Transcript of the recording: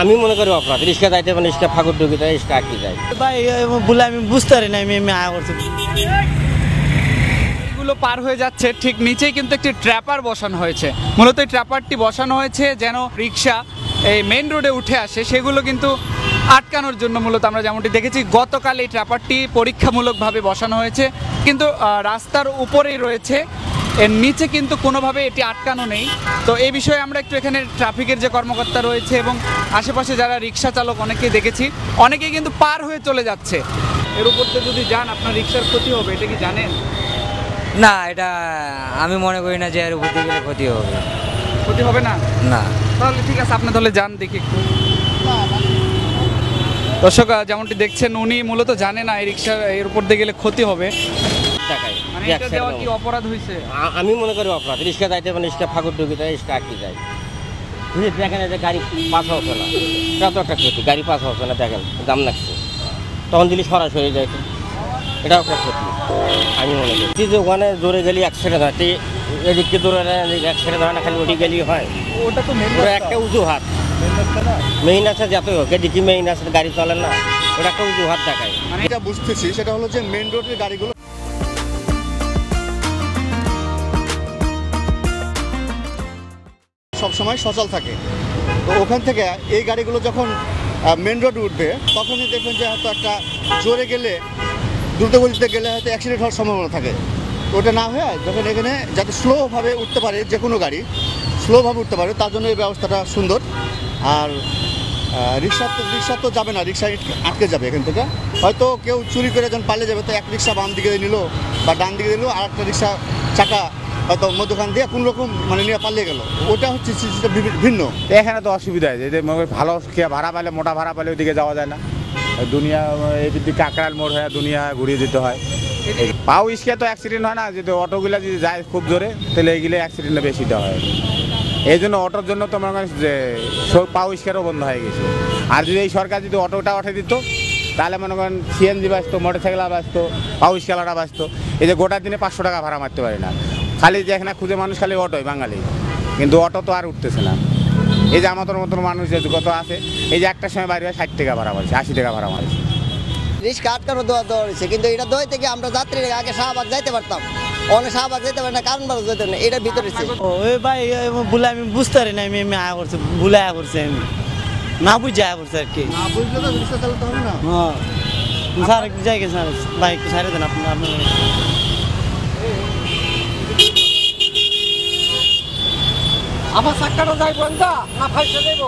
আমি মনে করি অপরাধ। রিক্সা যাইতে মানে রিক্সা ফাঁকুর ঢুকিতে রিক্সা আটকে যায় ভাই বলে আমি বুঝতে পারি না আমি আয়া করছি। এগুলো পার হয়ে যাচ্ছে ঠিক নিচেই কিন্তু একটি ট্র্যাপার বসানো হয়েছে। মূলত এই ট্র্যাপারটি বসানো হয়েছে যেন রিক্সা এই মেইন রোডে উঠে আসে, সেগুলো কিন্তু আটকানোর জন্য। মূলত আমরা যেমনটি দেখেছি গতকাল এই ট্র্যাপারটি পরীক্ষামূলকভাবে বসানো হয়েছে, কিন্তু রাস্তার উপরেই রয়েছে, এর নিচে কিন্তু কোনোভাবে এটি আটকানো নেই। তো এই বিষয়ে আমরা একটু এখানে ট্রাফিকের যে কর্মকর্তা রয়েছে এবং আশেপাশে যারা রিক্সা চালক অনেকেই দেখেছি, অনেকেই কিন্তু পার হয়ে চলে যাচ্ছে। এর উপর থেকে যদি যান আপনার রিক্সার ক্ষতি হবে, এটা কি জানেন? না, এটা আমি মনে করি না যে এর উপর দিয়ে গেলে ক্ষতি হবে। ক্ষতি হবে না? না। তাহলে ঠিক আছে, আপনি তাহলে যান দেখি একটু। দর্শক যেমনটি দেখছেন উনি মূলত জানে না এই রিক্সা এর উপর দিয়ে গেলে ক্ষতি হবে। মানে এটা দেওয়া কি অপরাধ হয়েছে? আমি মনে করি অপরাধ। রিক্সা যাইতে মানে রিক্সা ফাঁকুর ঢুকিতে রিক্সা আটকে যায়। দেখেন যে গাড়ি পাস হচ্ছে না, এটা তো একটা ক্ষতি। গাড়ি পাস হচ্ছে না, দেখেন দাম লাগছে, তখন দিলি সরাসরি যাইতে, এটাও একটা ক্ষতি আমি মনে করি। যে ওখানে জোরে গেলে অ্যাক্সিডেন্ট হয়, এদিকে জোরে অ্যাক্সিডেন্ট হয় না, খালি ওটি গেলেই হয়। ওটা তো একটা উজুহাত, মেইন আছে যতই হোক, এদিকে মেইন আছে গাড়ি চলে না, ওটা একটা উজুহাত দেখায়। মানে এটা বুঝতেছি সেটা হলো যে মেইন রোডের গাড়িগুলো সবসময় সচল থাকে। তো ওখান থেকে এই গাড়িগুলো যখন মেন রোড উঠবে তখনই দেখবেন যে হয়তো একটা জোরে গেলে, দ্রুতগতিতে গেলে হয়তো অ্যাক্সিডেন্ট হওয়ার সম্ভাবনা থাকে। ওটা না হয়ে যখন এখানে যাতে স্লোভাবে উঠতে পারে, যে কোনো গাড়ি স্লোভাবে উঠতে পারে, তার জন্য এই ব্যবস্থাটা সুন্দর। আর রিক্সা তো যাবে না, রিক্সা আটকে যাবে এখান থেকে। হয়তো কেউ চুরি করে যখন পালিয়ে যাবে, তো এক রিক্সা বাম দিকে নিল বা ডান দিকে নিল, আর একটা রিক্সা চাকা হয়তো মধ্যখান দিয়ে কোনো রকম মানে নিয়ে পালিয়ে গেল, ওটা হচ্ছে ভিন্ন। এখানে তো অসুবিধা আছে যে ভালো ভাড়া পাইলে, মোটা ভাড়া পাইলে ওইদিকে যাওয়া যায় না। দুনিয়া এইদিকে কাকরাল মোড় হয়ে দুনিয়া ঘুরিয়ে দিতে হয়। পাও ইস্কে তো অ্যাক্সিডেন্ট হয় না, যদি অটোগুলো যদি যায় খুব জোরে তাহলে এইগুলো অ্যাক্সিডেন্টটা বেশিটা হয়। এই জন্য অটোর জন্য তো মনে করেন যে পাও ইস্কারও বন্ধ হয়ে গেছে। আর যদি এই সরকার যদি অটোটা উঠে দিত তাহলে মনে করেন সিএনজি বাঁচতো, মোটরসাইকেল বাঁচতো, পাও ইস্কালাটা বাঁচতো। এই যে গোটা দিনে 500 টাকা ভাড়া মারতে পারি না, খালি যে এখানে খুঁজে মানুষ খালি অটোই বাঙালি, কিন্তু অটো তো আর উঠতেছে না। এই যে আমাদের মতন মানুষ যে কত আছে, এই যে একটা সময় বাইরে 60 টাকা ভাড়া মারছে, 80 টাকা ভাড়া মারছে। রিক্সা আটকানো দেওয়া হয়েছে, কিন্তু এটা দই থেকে আমরা যাত্রীরা আগে শাহবাগ যাইতে পারতাম, অনেক শাহবাগ যেতে পারে না, কারণ বাজার যেতে না, এটার ভিতরে ওই ভাই বলে আমি বুঝতে পারি না আমি আয়া করছি, ভুলে আয়া করছি, আমি না বুঝে আয়া করছি আর কি। না বুঝলে তো রিক্সা চালাতে হবে না। হ্যাঁ স্যার একটু জায়গা স্যার, ভাই একটু সাইডে দেন আপনার। আমার চাক্কাটা যাইব না, ফাইসে যাইব।